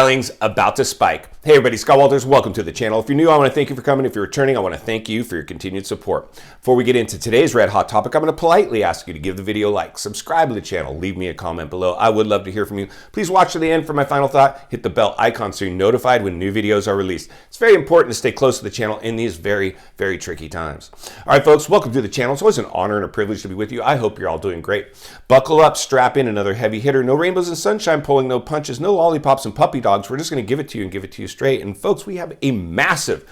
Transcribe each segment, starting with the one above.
filings about to spike. Hey everybody, Scott Walters, welcome to the channel. If you're new, I want to thank you for coming. If you're returning, I want to thank you for your continued support. Before we get into today's red hot topic, I'm going to politely ask you to give the video a like, subscribe to the channel, leave me a comment below. I would love to hear from you. Please watch to the end for my final thought. Hit the bell icon so you're notified when new videos are released. It's very important to stay close to the channel in these very, very tricky times. All right, folks, welcome to the channel. It's always an honor and a privilege to be with you. I hope you're all doing great. Buckle up, strap in, another heavy hitter. No rainbows and sunshine, pulling no punches, no lollipops and puppy dogs. We're just going to give it to you and give it to you straight. And folks, we have a massive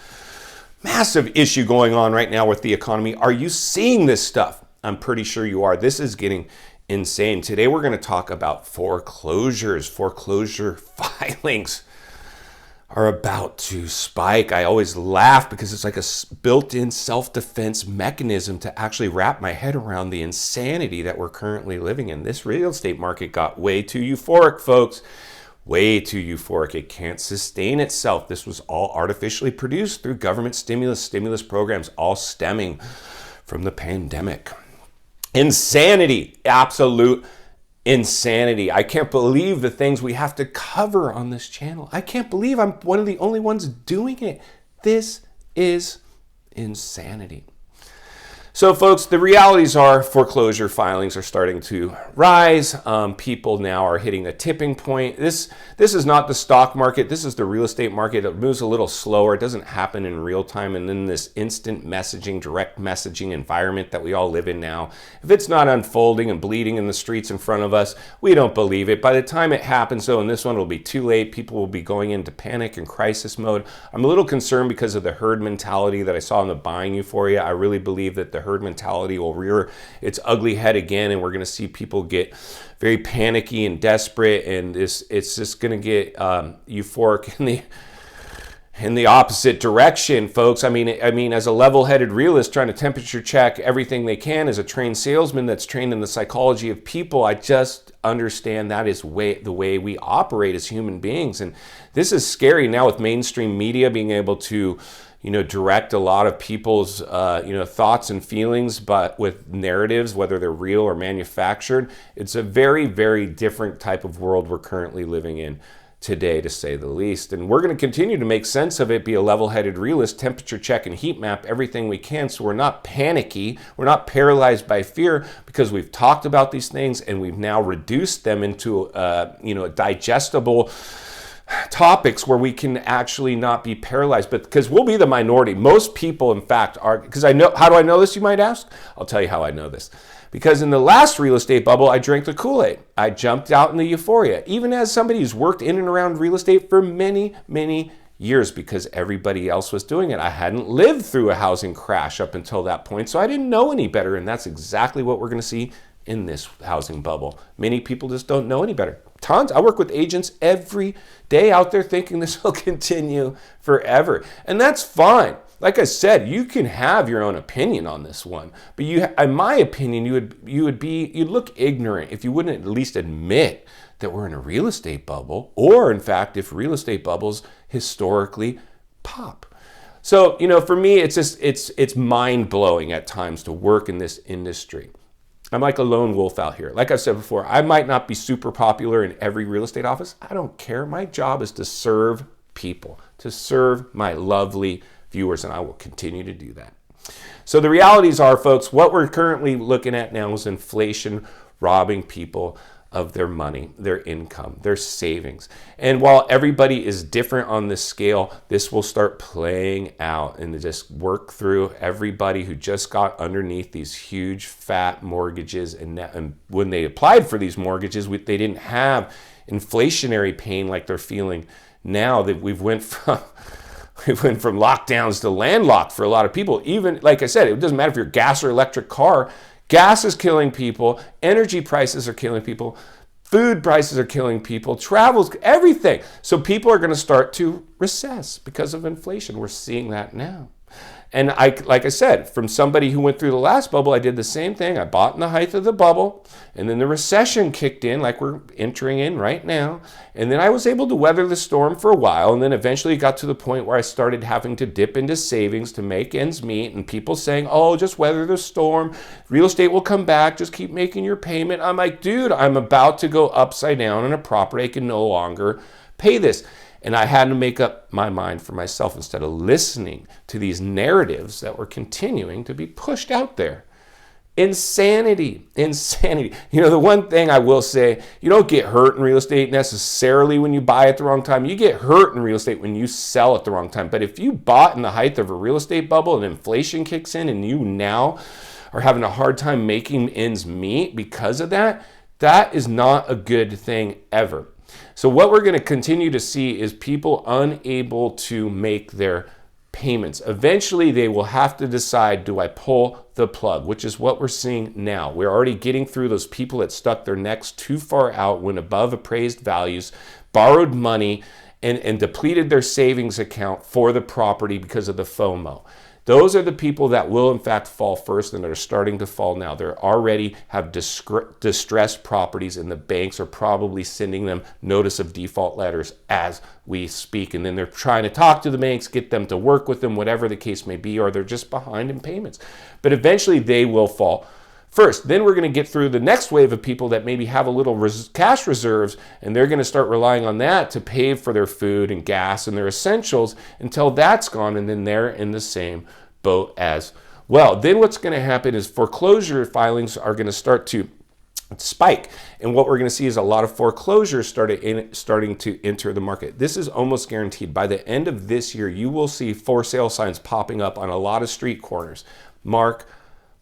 issue going on right now with the economy. Are you seeing this stuff? I'm pretty sure you are. This is getting insane. Today we're going to talk about foreclosures. Foreclosure filings are about to spike. I always laugh because it's like a built-in self-defense mechanism to actually wrap my head around the insanity that we're currently living in. This real estate market got way too euphoric, folks. Way too euphoric. It can't sustain itself. This was all artificially produced through government stimulus programs, all stemming from the pandemic. Insanity, absolute insanity. I can't believe the things we have to cover on this channel. I can't believe I'm one of the only ones doing it. This is insanity. So folks, the realities are foreclosure filings are starting to rise. People now are hitting a tipping point. This is not the stock market. This is the real estate market. It moves a little slower. It doesn't happen in real time. And then this instant messaging, direct messaging environment that we all live in now, if it's not unfolding and bleeding in the streets in front of us, we don't believe it. By the time it happens, though, and this one will be too late, people will be going into panic and crisis mode. I'm a little concerned because of the herd mentality that I saw in the buying euphoria. I really believe that the herd mentality will rear its ugly head again, and we're going to see people get very panicky and desperate, and it's just going to get euphoric in the opposite direction, folks. I mean, as a level-headed realist trying to temperature check everything they can, as a trained salesman that's trained in the psychology of people, I just understand that is the way we operate as human beings. And this is scary now with mainstream media being able to direct a lot of people's, thoughts and feelings, but with narratives, whether they're real or manufactured. It's a very, very different type of world we're currently living in today, to say the least. And we're going to continue to make sense of it, be a level-headed realist, temperature check and heat map everything we can so we're not panicky, we're not paralyzed by fear, because we've talked about these things and we've now reduced them into, digestible topics where we can actually not be paralyzed, but because we'll be the minority. Most people, in fact, are, because I know, how do I know this, you might ask? I'll tell you how I know this. Because in the last real estate bubble, I drank the Kool-Aid. I jumped out in the euphoria, even as somebody who's worked in and around real estate for many, many years, because everybody else was doing it. I hadn't lived through a housing crash up until that point, so I didn't know any better, and that's exactly what we're going to see in this housing bubble. Many people just don't know any better. Tons. I work with agents every day out there thinking this will continue forever. And that's fine. Like I said, you can have your own opinion on this one, but in my opinion, you'd look ignorant if you wouldn't at least admit that we're in a real estate bubble, or in fact, if real estate bubbles historically pop. So, for me, it's mind-blowing at times to work in this industry. I'm like a lone wolf out here. Like I said before, I might not be super popular in every real estate office. I don't care. My job is to serve people, to serve my lovely viewers, and I will continue to do that. So the realities are, folks, what we're currently looking at now is inflation robbing people of their money, their income, their savings. And while everybody is different on this scale, this will start playing out and just work through everybody who just got underneath these huge fat mortgages. And when they applied for these mortgages, they didn't have inflationary pain like they're feeling now. That we went from lockdowns to landlocked for a lot of people. Even, like I said, it doesn't matter if you're a gas or electric car. Gas is killing people. Energy prices are killing people. Food prices are killing people. Travels, everything. So people are going to start to recess because of inflation. We're seeing that now. And like I said, from somebody who went through the last bubble, I did the same thing. I bought in the height of the bubble, and then the recession kicked in like we're entering in right now. And then I was able to weather the storm for a while, and then eventually got to the point where I started having to dip into savings to make ends meet, and people saying, oh, just weather the storm. Real estate will come back. Just keep making your payment. I'm like, dude, I'm about to go upside down on a property I can no longer pay this. And I had to make up my mind for myself instead of listening to these narratives that were continuing to be pushed out there. Insanity, insanity. You know, the one thing I will say, you don't get hurt in real estate necessarily when you buy at the wrong time. You get hurt in real estate when you sell at the wrong time. But if you bought in the height of a real estate bubble and inflation kicks in and you now are having a hard time making ends meet because of that, that is not a good thing ever. So what we're going to continue to see is people unable to make their payments. Eventually, they will have to decide, do I pull the plug, which is what we're seeing now. We're already getting through those people that stuck their necks too far out, went above appraised values, borrowed money, and depleted their savings account for the property because of the FOMO. Those are the people that will, in fact, fall first and that are starting to fall now. They already have distressed properties, and the banks are probably sending them notice of default letters as we speak. And then they're trying to talk to the banks, get them to work with them, whatever the case may be, or they're just behind in payments. But eventually they will fall first. Then we're going to get through the next wave of people that maybe have a little cash reserves, and they're going to start relying on that to pay for their food and gas and their essentials until that's gone, and then they're in the same boat as well. Then what's going to happen is foreclosure filings are going to start to spike, and what we're going to see is a lot of foreclosures starting to enter the market. This is almost guaranteed. By the end of this year, you will see for sale signs popping up on a lot of street corners. Mark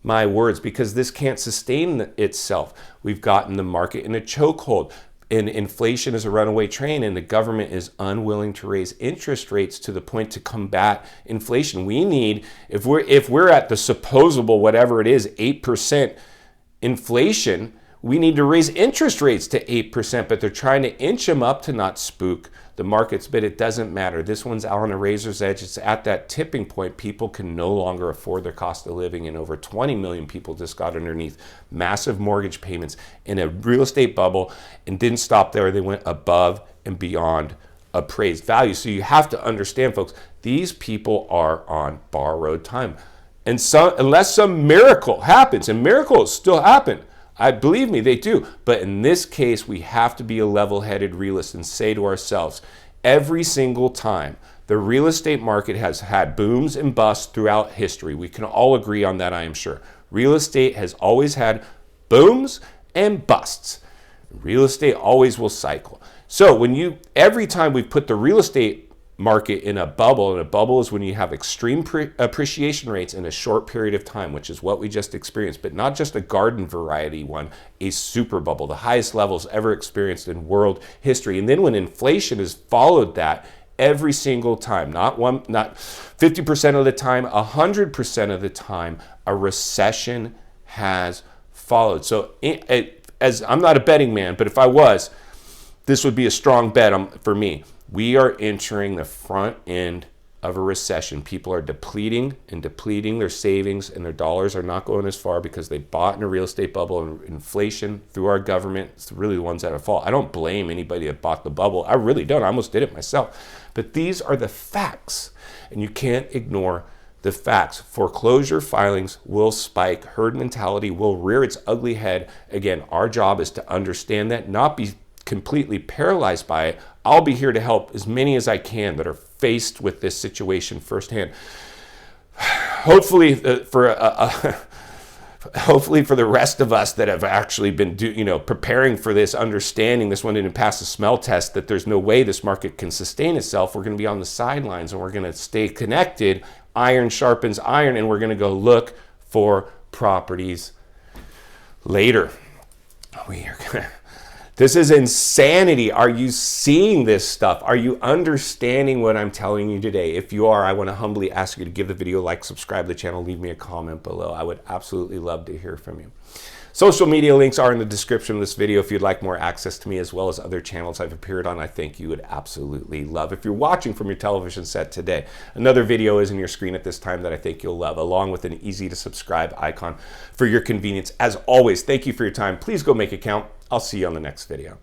my words, because this can't sustain itself. We've gotten the market in a chokehold, and inflation is a runaway train, and the government is unwilling to raise interest rates to the point to combat inflation. We need, if we're at the supposable, whatever it is, 8% inflation, we need to raise interest rates to 8%, but they're trying to inch them up to not spook the markets, but it doesn't matter. This one's out on a razor's edge. It's at that tipping point. People can no longer afford their cost of living, and over 20 million people just got underneath massive mortgage payments in a real estate bubble and didn't stop there. They went above and beyond appraised value. So you have to understand, folks, these people are on borrowed time. And so, unless some miracle happens, and miracles still happen, believe me, they do. But in this case, we have to be a level-headed realist and say to ourselves, every single time the real estate market has had booms and busts throughout history. We can all agree on that, I am sure. Real estate has always had booms and busts. Real estate always will cycle. So every time we put the real estate market in a bubble, and a bubble is when you have extreme appreciation rates in a short period of time, which is what we just experienced, but not just a garden variety one, a super bubble, the highest levels ever experienced in world history. And then when inflation has followed that every single time, not 50% of the time, 100% of the time, a recession has followed. So as I'm not a betting man, but if I was, this would be a strong bet for me. We are entering the front end of a recession. People are depleting their savings, and their dollars are not going as far because they bought in a real estate bubble, and inflation through our government. It's really the ones that are at fault. I don't blame anybody that bought the bubble. I really don't. I almost did it myself. But these are the facts, and you can't ignore the facts. Foreclosure filings will spike. Herd mentality will rear its ugly head. Again, our job is to understand that, not be completely paralyzed by it. I'll be here to help as many as I can that are faced with this situation firsthand. Hopefully for the rest of us that have actually been preparing for this, understanding this one didn't pass the smell test, that there's no way this market can sustain itself. We're going to be on the sidelines, and we're going to stay connected. Iron sharpens iron, and we're going to go look for properties later. This is insanity. Are you seeing this stuff? Are you understanding what I'm telling you today? If you are, I want to humbly ask you to give the video a like, subscribe to the channel, leave me a comment below. I would absolutely love to hear from you. Social media links are in the description of this video if you'd like more access to me, as well as other channels I've appeared on I think you would absolutely love. If you're watching from your television set today, another video is in your screen at this time that I think you'll love, along with an easy to subscribe icon for your convenience. As always, thank you for your time. Please go make it count. I'll see you on the next video.